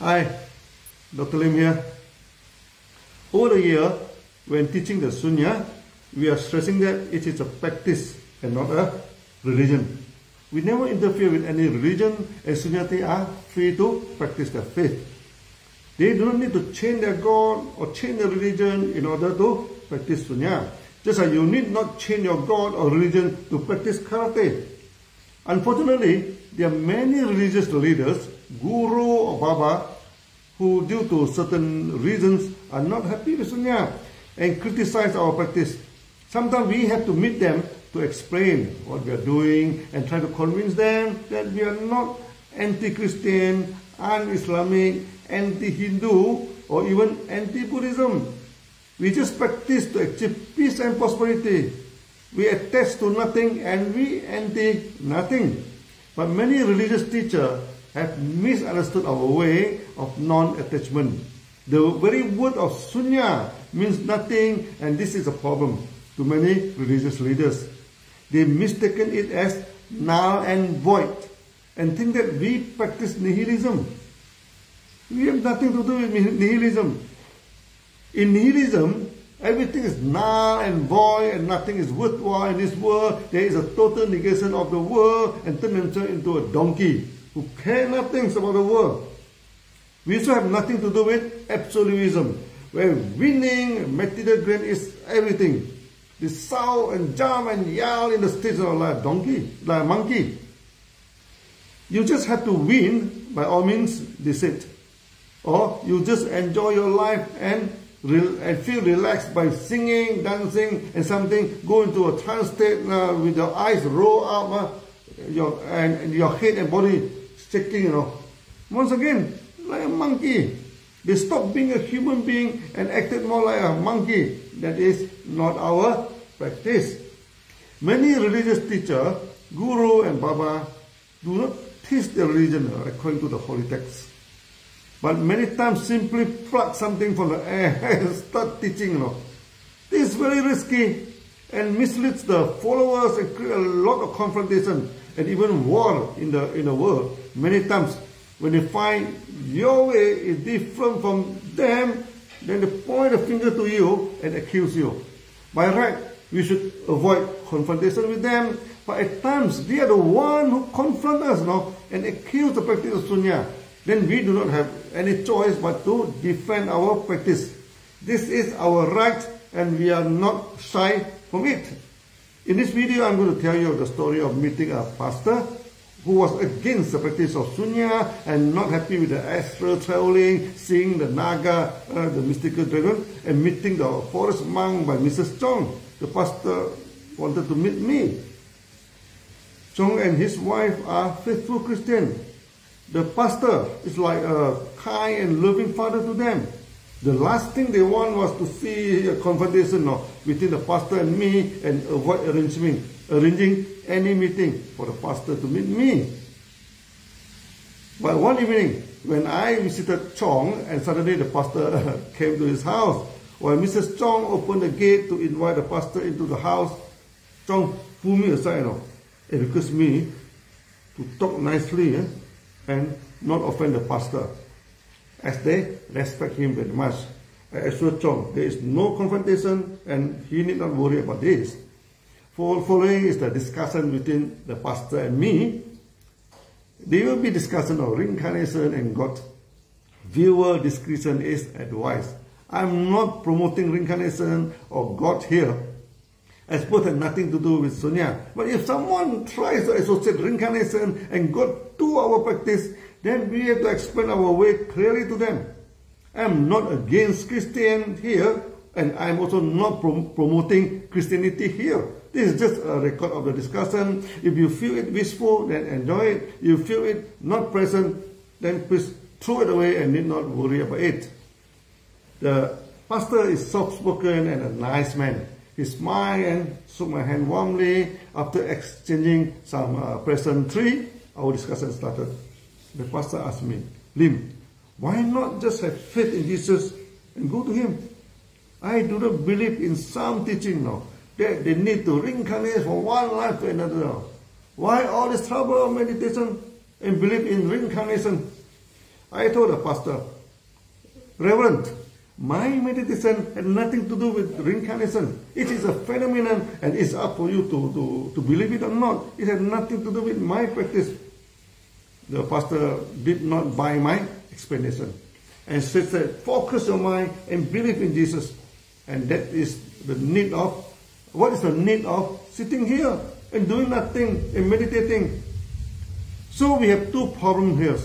Hi, Dr. Lim here. Over the year, when teaching the Sunya, we are stressing that it is a practice and not a religion. We never interfere with any religion, and Sunyati are free to practice their faith. They do not need to change their God or change their religion in order to practice Sunya. Just as you need not change your God or religion to practice karate. Unfortunately, there are many religious leaders, guru or baba, who due to certain reasons are not happy with Sunya and criticize our practice. Sometimes we have to meet them to explain what we are doing and try to convince them that we are not anti-Christian, un-Islamic, anti-Hindu, or even anti-Buddhism. We just practice to achieve peace and prosperity. We attach to nothing and we anti-nothing. But many religious teachers have misunderstood our way of non-attachment. The very word of Sunya means nothing, and this is a problem to many religious leaders. They mistaken it as null and void and think that we practice nihilism. We have nothing to do with nihilism. In nihilism, everything is null and void and nothing is worthwhile in this world. There is a total negation of the world and turn themselves into a donkey who care nothing about the world. We also have nothing to do with absolutism, where winning material gain is everything. They shout and jump and yell in the streets like a donkey, like a monkey. You just have to win by all means, they said. Or you just enjoy your life and feel relaxed by singing, dancing, and something. Go into a trance state with your eyes roll up, and your head and body shaking, Once again, like a monkey. They stopped being a human being and acted more like a monkey. That is not our practice. Many religious teachers, guru and baba, do not teach their religion according to the holy text. But many times simply pluck something from the air and start teaching. This is very risky and misleads the followers and create a lot of confrontation and even war in the world. Many times when they find your way is different from them, then they point a finger to you and accuse you. By right, we should avoid confrontation with them, but at times they are the one who confront us and accuse the practice of Sunya. Then we do not have any choice but to defend our practice. This is our right and we are not shy from it. In this video, I'm going to tell you the story of meeting a pastor who was against the practice of Sunya and not happy with the astral traveling, seeing the Naga, the mystical dragon, and meeting the forest monk by Mrs Chong. The pastor wanted to meet me. Chong and his wife are faithful Christians. The pastor is like a kind and loving father to them. The last thing they want was to see a confrontation between the pastor and me and avoid arranging any meeting for the pastor to meet me. But one evening, when I visited Chong and suddenly the pastor came to his house, while Mrs. Chong opened the gate to invite the pastor into the house, Chong pulled me aside and requested me to talk nicely and not offend the pastor, as they respect him very much. I assured Chong there is no confrontation and he need not worry about this. Following is the discussion between the pastor and me. There will be discussion of reincarnation and God. Viewer discretion is advised. I'm not promoting reincarnation or God here, as both have nothing to do with Sunya. But if someone tries to associate reincarnation and God to our practice, then we have to explain our way clearly to them. I'm not against Christian here, and I'm also not promoting Christianity here. This is just a record of the discussion. If you feel it wishful, then enjoy it. If you feel it not present, then please throw it away and need not worry about it. The pastor is soft-spoken and a nice man. He smiled and shook my hand warmly. After exchanging some pleasantry, our discussion started. The pastor asked me, Lim, why not just have faith in Jesus and go to him? I do not believe in some teaching that they need to reincarnate from one life to another. Why all this trouble of meditation and believe in reincarnation? I told the pastor, Reverend, my meditation had nothing to do with reincarnation. It is a phenomenon and it's up for you to believe it or not. It had nothing to do with my practice. The pastor did not buy my explanation and said, focus your mind and believe in Jesus. And that is the need of, what is the need of sitting here and doing nothing and meditating? So we have two problems here.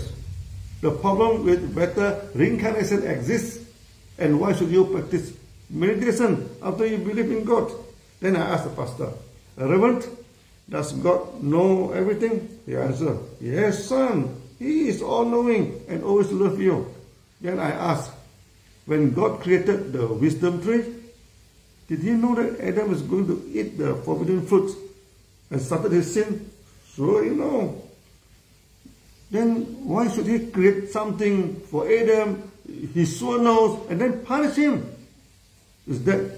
The problem with whether reincarnation exists and why should you practice meditation after you believe in God. Then I asked the pastor, Reverend, does God know everything? He answered, yes, son, He is all-knowing and always loves you. Then I asked, when God created the wisdom tree, did He know that Adam was going to eat the forbidden fruit and started his sin? Sure, you know. Then why should He create something for Adam, He sure knows, and then punish him? Is that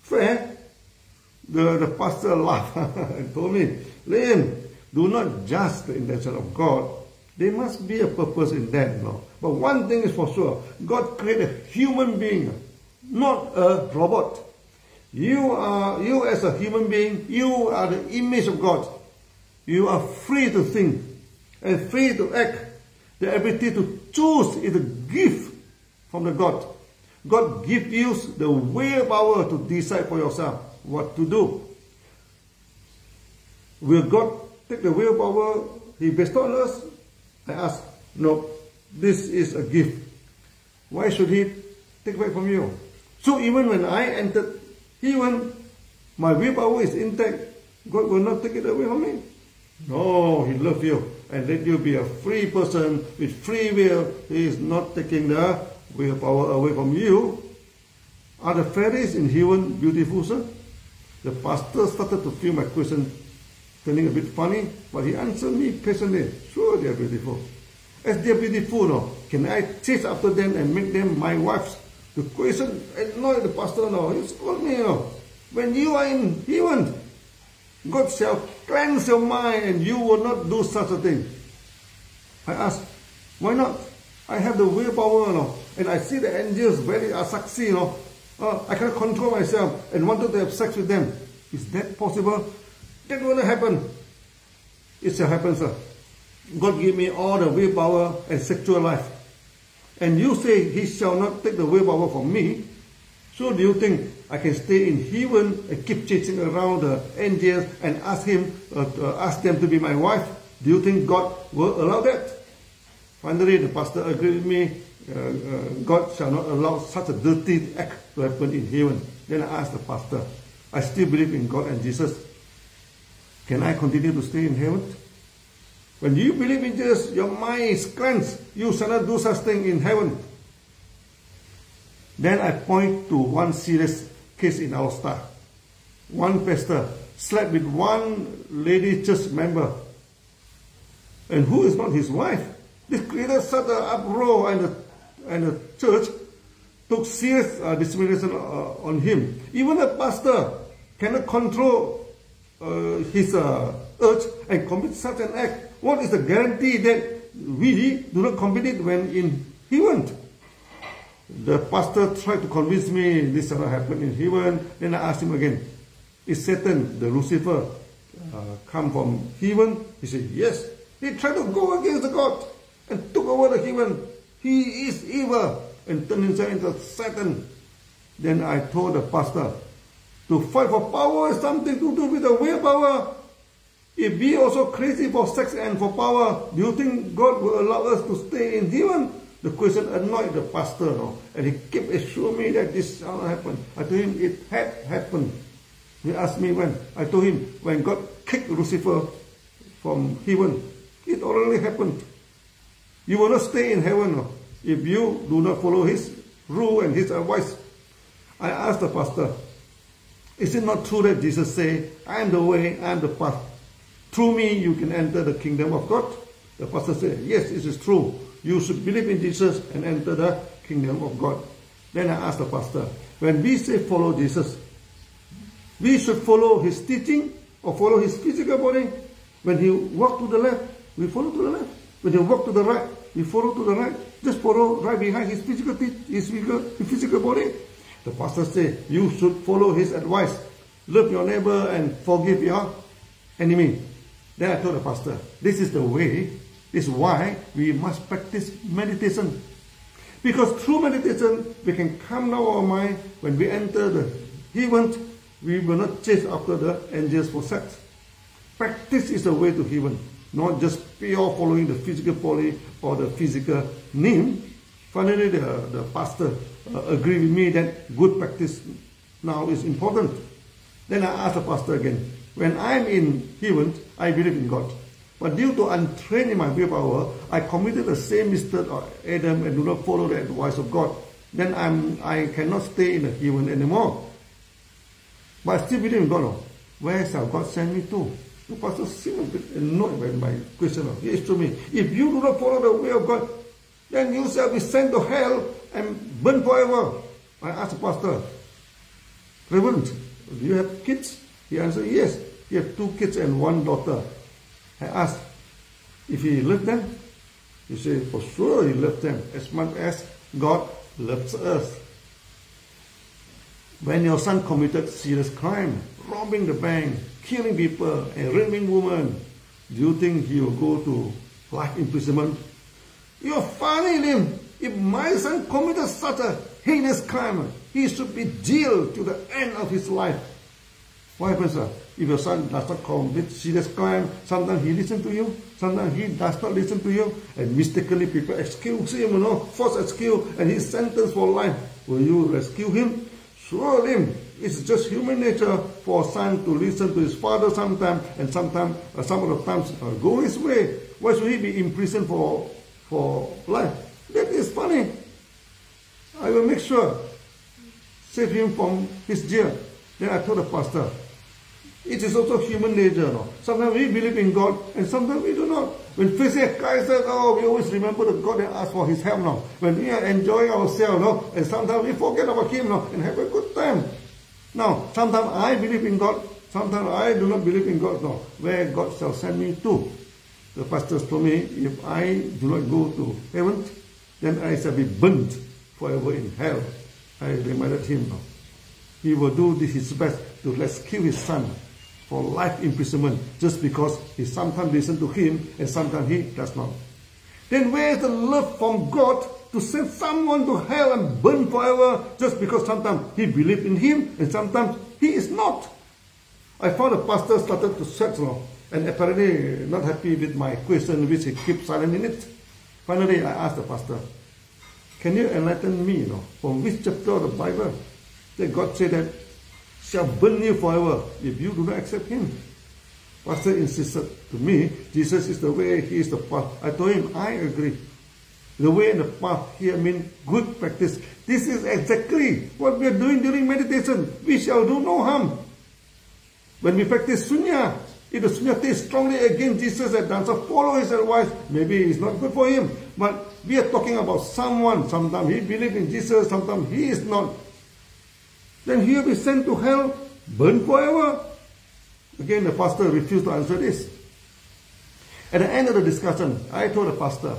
fair? The pastor laughed and told me, Lynn, do not judge the intention of God. There must be a purpose in that, no? But one thing is for sure, God created a human being, not a robot. You as a human being, you are the image of God. You are free to think and free to act. The ability to choose is a gift from the God. God gives you the willpower to decide for yourself what to do. Will God take the willpower He bestowed on us? I ask, no, this is a gift. Why should He take back from you? So even when I entered heaven, my willpower is intact. God will not take it away from me. No, He loves you and let you be a free person with free will. He is not taking the willpower away from you. Are the fairies in heaven beautiful, sir? The pastor started to feel my question turning a bit funny, but he answered me patiently. Sure, they are beautiful. As they are beautiful, no, can I chase after them and make them my wives? The question annoyed the pastor. No, he scolded me. No. When you are in heaven, God shall cleanse your mind and you will not do such a thing. I asked, why not? I have the willpower, no? And I see the angels very sexy, you know. I cannot control myself and wanted to have sex with them. Is that possible? That will not happen. It shall happen, sir. God gave me all the willpower and sexual life. And you say He shall not take the willpower from me. So do you think I can stay in heaven and keep chasing around the angels and ask them to be my wife? Do you think God will allow that? Finally, the pastor agreed with me. God shall not allow such a dirty act to happen in heaven. Then I asked the pastor, I still believe in God and Jesus. Can I continue to stay in heaven? When you believe in Jesus, your mind is cleansed. You shall not do such thing in heaven. Then I point to one serious case in our star. One pastor slept with one lady church member. And who is not his wife? This created such an uproar, and the church took serious discrimination on him. Even a pastor cannot control his urge and commit such an act. What is the guarantee that we do not commit it when in heaven? The pastor tried to convince me this shall not happen in heaven. Then I asked him again, is Satan, the Lucifer, come from heaven? He said, yes. He tried to go against the God and took over the heaven. He is evil and turned himself into Satan. Then I told the pastor, to fight for power is something to do with the willpower. If we also crazy for sex and for power, do you think God will allow us to stay in heaven? The question annoyed the pastor, no? And he kept assuring me that this shall not happen. I told him it had happened. He asked me when. I told him when God kicked Lucifer from heaven, it already happened. You will not stay in heaven, no? If you do not follow His rule and His advice. I asked the pastor, is it not true that Jesus said, I am the way, I am the path. Through me you can enter the kingdom of God? The pastor said, yes, it is true. You should believe in Jesus and enter the kingdom of God. Then I asked the pastor, when we say follow Jesus, we should follow His teaching or follow His physical body? When He walked to the left, we follow to the left. When He walked to the right, you follow to the right. Just follow right behind his physical body. The pastor said, you should follow his advice. Love your neighbor and forgive your enemy. Then I told the pastor, this is the way, this is why we must practice meditation. Because through meditation, we can calm down our mind. When we enter the heaven, we will not chase after the angels for sex. Practice is the way to heaven, not just pure following the physical body or the physical name. Finally, the pastor agreed with me that good practice now is important. Then I asked the pastor again, when I'm in heaven, I believe in God. But due to untrained in my willpower, I committed the same mistake of Adam and do not follow the advice of God. Then I cannot stay in the heaven anymore. But I still believe in God. Where shall God send me to? The pastor seemed a bit annoyed by my question. He asked me, if you do not follow the way of God, then you shall be sent to hell and burn forever. I asked the pastor, Reverend, do you have kids? He answered, yes. He has 2 kids and 1 daughter. I asked if he loved them. He said, for sure he loved them as much as God loves us. When your son committed serious crime, robbing the bank, killing people, and raping women, do you think he will go to life imprisonment? You're funny, Lim. If my son committed such a heinous crime, he should be jailed to the end of his life. What happens, sir? If your son does not commit serious crime, sometimes he listens to you, sometimes he does not listen to you, and mistakenly people excuse him, false excuse, and he's sentenced for life. Will you rescue him? Sure, Lim. It's just human nature for a son to listen to his father sometimes, and sometimes, some of the times, go his way. Why should he be imprisoned for life? That is funny. I will make sure, save him from his jail. Then I told the pastor, it is also human nature. No? Sometimes we believe in God, and sometimes we do not. When facing a crisis, we always remember the God and ask for his help. No? When we are enjoying ourselves, and sometimes we forget about him and have a good time. Now, sometimes I believe in God, sometimes I do not believe in God. No, where God shall send me to. The pastors told me, if I do not go to heaven, then I shall be burnt forever in hell. I reminded him. No. He will do his best to rescue his son for life imprisonment just because he sometimes listens to him and sometimes he does not. Then where is the love from God to send someone to hell and burn forever just because sometimes he believes in him and sometimes he is not? I found the pastor started to search and apparently not happy with my question, which he keeps silent in it. Finally, I asked the pastor, can you enlighten me from which chapter of the Bible that God said that shall burn you forever if you do not accept him? Pastor insisted to me, Jesus is the way, he is the path. I told him, I agree. The way and the path here mean good practice. This is exactly what we are doing during meditation. We shall do no harm. When we practice Sunya, if the Sunya tastes strongly against Jesus and doesn't follow his advice, maybe it's not good for him. But we are talking about someone, sometimes he believes in Jesus, sometimes he is not. Then he will be sent to hell, burned forever. Again, the pastor refused to answer this. At the end of the discussion, I told the pastor,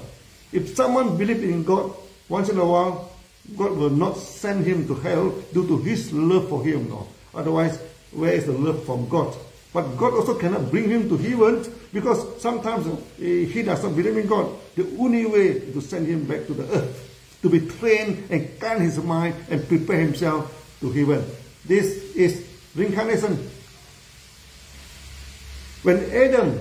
if someone believes in God, once in a while, God will not send him to hell due to his love for him. No. Otherwise, where is the love from God? But God also cannot bring him to heaven because sometimes he does not believe in God. The only way is to send him back to the earth, to be trained and calm his mind and prepare himself to heaven. This is reincarnation. When Adam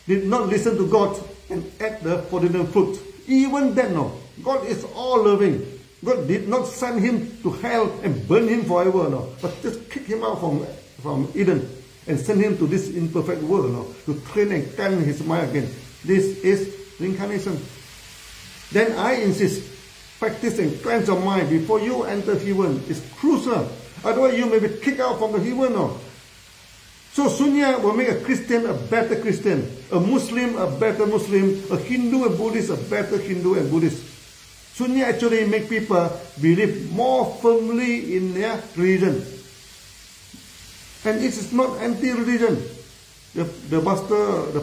did not listen to God and ate the forbidden fruit, even then, God is all loving. God did not send him to hell and burn him forever, but just kick him out from Eden and send him to this imperfect world to train and calm his mind again. This is reincarnation. Then I insist, practice and cleanse your mind before you enter heaven is crucial. Otherwise you may be kicked out from the heaven. So Sunya will make a Christian a better Christian, a Muslim a better Muslim, a Hindu and Buddhist a better Hindu and Buddhist. Sunya actually make people believe more firmly in their religion. And it is not anti-religion. The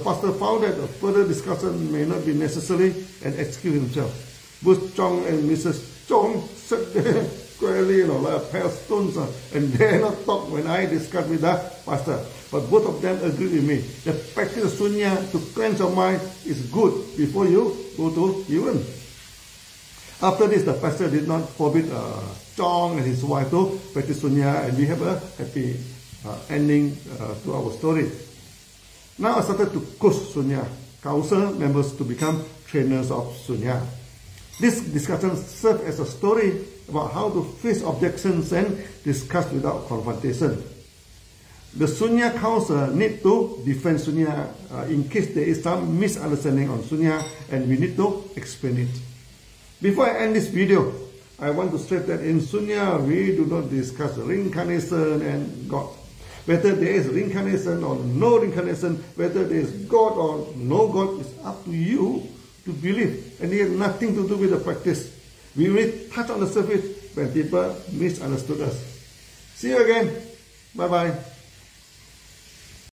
pastor found that a further discussion may not be necessary and excused himself. Both Chong and Mrs Chong sat there squarely, like a pair of stones, and dare not talk when I discussed with the pastor. But both of them agreed with me. The practice of Sunya to cleanse your mind is good before you go to urine. After this, the pastor did not forbid Chong and his wife to practice Sunya, and we have a happy ending to our story. Now I started to coach Sunya, counsel members to become trainers of Sunya. This discussion served as a story about how to face objections and discuss without confrontation. The Sunya counsel need to defend Sunya in case there is some misunderstanding on Sunya, and we need to explain it. Before I end this video, I want to stress that in Sunya we do not discuss reincarnation and God. Whether there is reincarnation or no reincarnation, whether there is God or no God, is up to you to believe, and it has nothing to do with the practice. We only touch on the surface when people misunderstood us. See you again. Bye-bye.